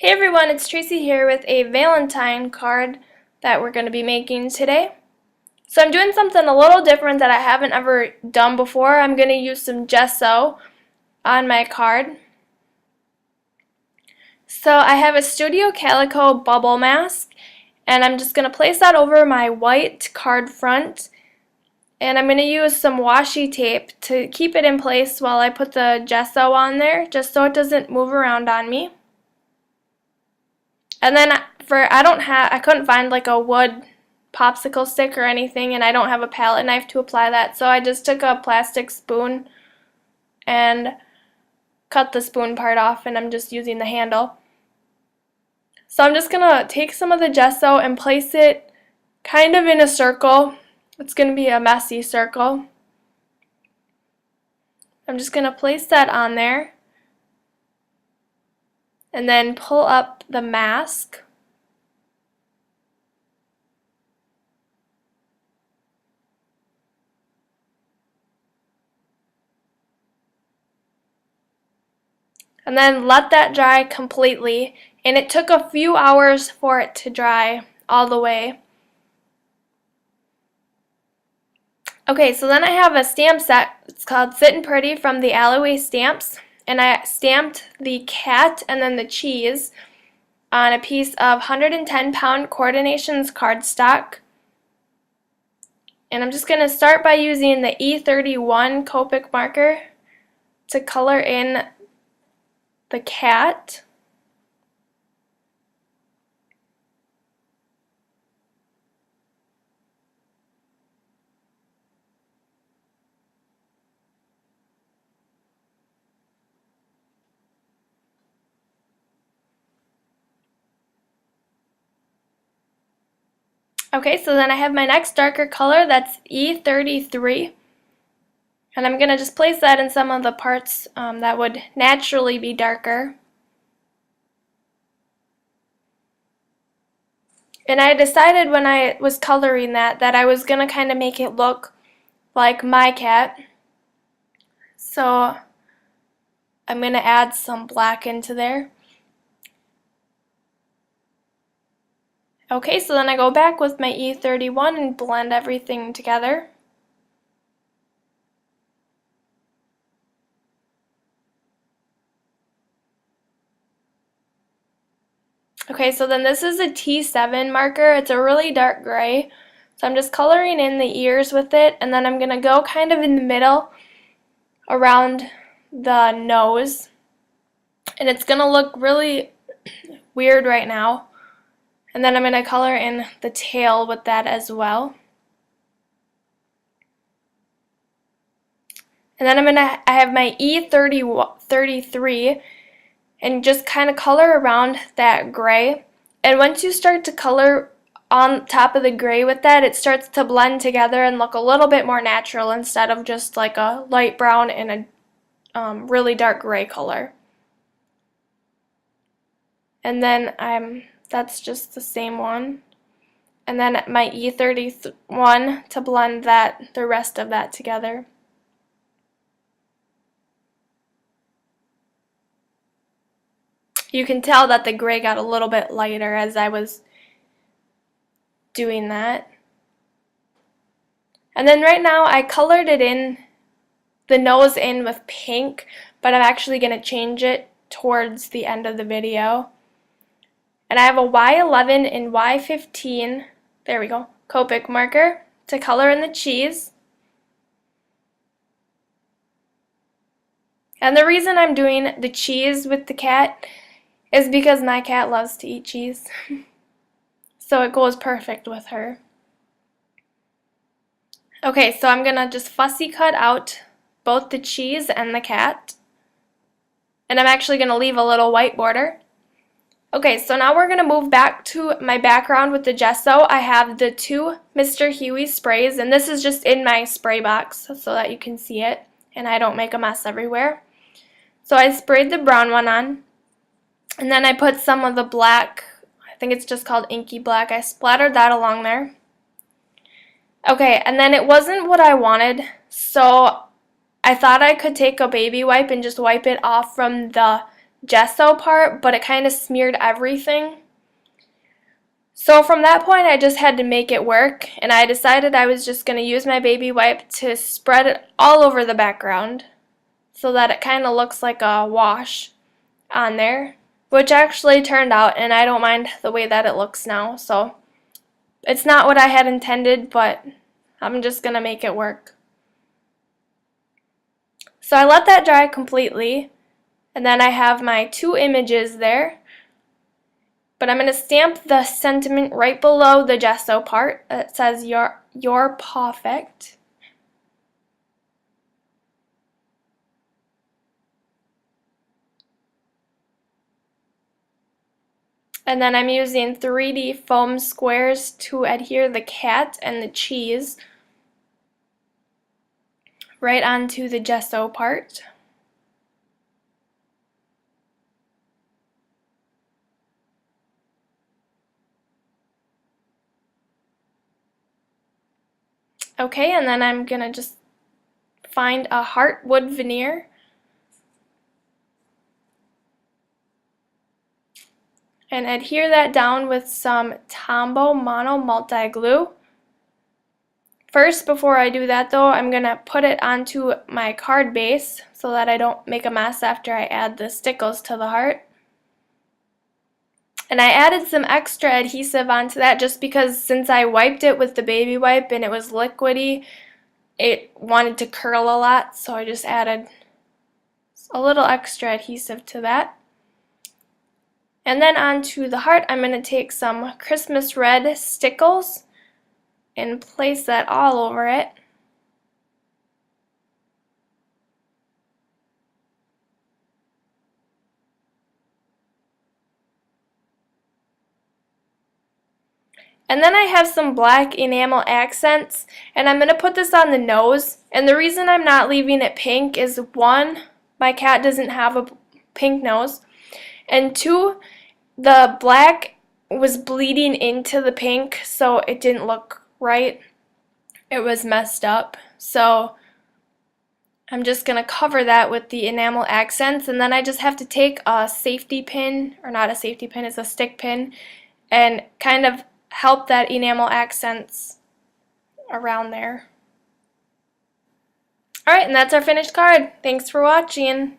Hey everyone, it's Tracy here with a Valentine card that we're going to be making today. So I'm doing something a little different that I haven't ever done before. I'm going to use some gesso on my card. So I have a Studio Calico bubble mask, and I'm just going to place that over my white card front. And I'm going to use some washi tape to keep it in place while I put the gesso on there, just so it doesn't move around on me. And then I couldn't find like a wood popsicle stick or anything, and I don't have a palette knife to apply that, so I just took a plastic spoon and cut the spoon part off, and I'm just using the handle. So I'm just gonna take some of the gesso and place it kind of in a circle. It's gonna be a messy circle. I'm just gonna place that on there and then pull up the mask. And then let that dry completely, and it took a few hours for it to dry all the way. Okay, so then I have a stamp set. It's called Sittin' Pretty from the Alleyway Stamps, and I stamped the cat and then the cheese on a piece of 110-pound Coordinations cardstock. And I'm just going to start by using the E31 Copic marker to color in the cat. Okay, so then I have my next darker color, that's E33. And I'm going to just place that in some of the parts that would naturally be darker. And I decided when I was coloring that I was going to kind of make it look like my cat. So I'm going to add some black into there. Okay, so then I go back with my E31 and blend everything together. Okay, so then this is a T7 marker. It's a really dark gray. So I'm just coloring in the ears with it, and then I'm going to go kind of in the middle around the nose. And it's going to look really weird right now. And then I'm going to color in the tail with that as well. And then I have my E33 and just kind of color around that gray. And once you start to color on top of the gray with that, it starts to blend together and look a little bit more natural instead of just like a light brown and a really dark gray color. And then that's just the same one. And then my E31 to blend the rest of that together. You can tell that the gray got a little bit lighter as I was doing that. And then right now I colored it in, the nose in with pink, but I'm actually going to change it towards the end of the video. And I have a Y11 and Y15, there we go, Copic marker to color in the cheese. And the reason I'm doing the cheese with the cat is because my cat loves to eat cheese. So it goes perfect with her. Okay, so I'm going to just fussy cut out both the cheese and the cat. And I'm actually going to leave a little white border. Okay, so now we're going to move back to my background with the gesso. I have the two Mr. Huey sprays, and this is just in my spray box so that you can see it and I don't make a mess everywhere. So I sprayed the brown one on, and then I put some of the black, I think it's just called inky black, I splattered that along there. Okay, and then it wasn't what I wanted, so I thought I could take a baby wipe and just wipe it off from the gesso part, but it kind of smeared everything. So from that point, I just had to make it work, and I decided I was just going to use my baby wipe to spread it all over the background so that it kind of looks like a wash on there, which actually turned out, and I don't mind the way that it looks now. So it's not what I had intended, but I'm just going to make it work. So I let that dry completely, and then I have my 2 images there. But I'm going to stamp the sentiment right below the gesso part. It says your Pawfect. And then I'm using 3D foam squares to adhere the cat and the cheese right onto the gesso part. Okay, and then I'm going to just find a heartwood veneer. And adhere that down with some Tombow Mono Multi Glue. First, before I do that though, I'm going to put it onto my card base so that I don't make a mess after I add the stickles to the heart. And I added some extra adhesive onto that just because since I wiped it with the baby wipe and it was liquidy, it wanted to curl a lot, so I just added a little extra adhesive to that. And then onto the heart, I'm going to take some Christmas red stickles and place that all over it. And then I have some black enamel accents, and I'm going to put this on the nose. And the reason I'm not leaving it pink is 1, my cat doesn't have a pink nose, and 2, the black was bleeding into the pink, so it didn't look right. It was messed up. So I'm just going to cover that with the enamel accents, and then I just have to take a safety pin, or not a safety pin, it's a stick pin, and kind of help that enamel accents around there. Alright, and that's our finished card. Thanks for watching.